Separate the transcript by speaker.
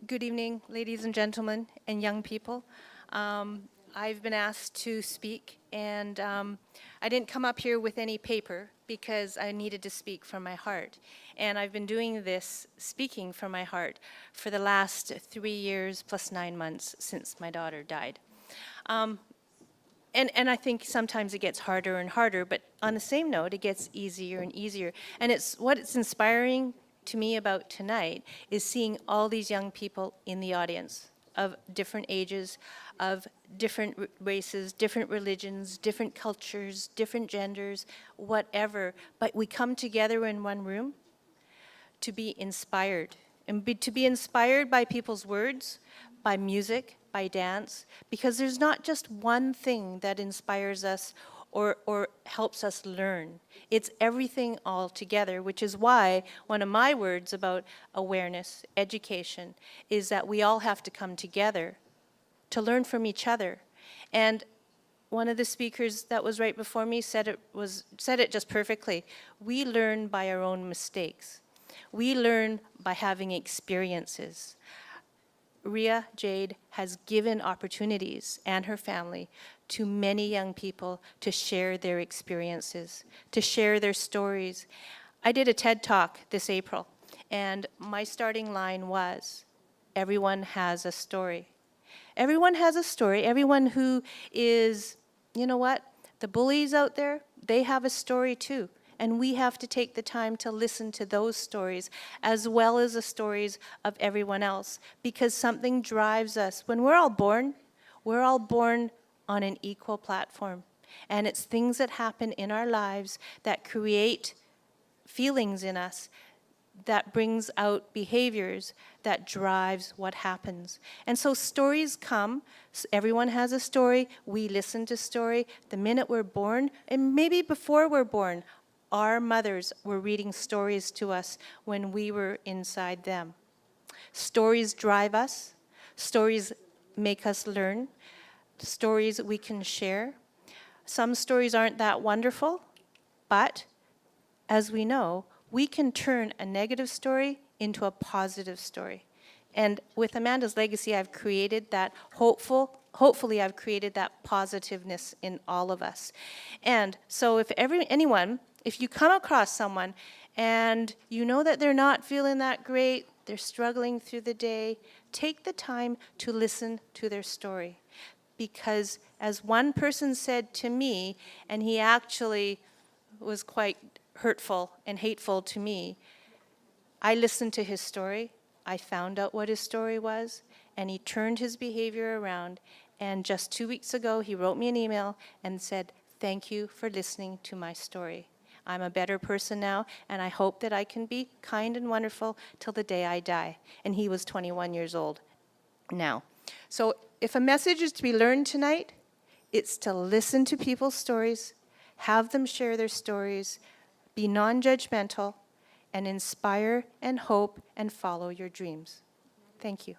Speaker 1: Good evening, ladies and gentlemen, and young people. I've been asked to speak, and I didn't come up here with any paper because I needed to speak from my heart. And I've been doing this, speaking from my heart, for the last 3 years plus 9 months since my daughter died. And I think sometimes it gets harder and harder, but on the same note, it gets easier and easier. And what's inspiring to me about tonight is seeing all these young people in the audience of different ages, of different races, different religions, different cultures, different genders, whatever. But we come together in one room to be inspired, and to be inspired by people's words, by music, by dance, because there's not just one thing that inspires us or helps us learn. It's everything all together, which is why one of my words about awareness, education, is that we all have to come together to learn from each other. And one of the speakers that was right before me said it just perfectly. We learn by our own mistakes. We learn by having experiences. Ria Jade has given opportunities, and her family, to many young people to share their experiences, to share their stories. I did a TED Talk this April, and my starting line was, everyone has a story. Everyone has a story. Everyone who is, you know what, the bullies out there, they have a story too. And we have to take the time to listen to those stories as well as the stories of everyone else, because something drives us. When we're all born on an equal platform. And it's things that happen in our lives that create feelings in us, that brings out behaviors, that drives what happens. And so stories come. Everyone has a story. We listen to story. The minute we're born, and maybe before we're born, our mothers were reading stories to us when we were inside them. Stories drive us. Stories make us learn. Stories we can share. Some stories aren't that wonderful, but as we know, we can turn a negative story into a positive story. And with Amanda's Legacy, I've created that hopefully I've created that positiveness in all of us. And so if you come across someone and you know that they're not feeling that great, they're struggling through the day, take the time to listen to their story. Because as one person said to me, and he actually was quite hurtful and hateful to me, I listened to his story, I found out what his story was, and he turned his behavior around. And just 2 weeks ago, he wrote me an email and said, "Thank you for listening to my story. I'm a better person now, and I hope that I can be kind and wonderful till the day I die." And he was 21 years old now. So if a message is to be learned tonight, it's to listen to people's stories, have them share their stories, be non-judgmental, and inspire and hope and follow your dreams. Thank you.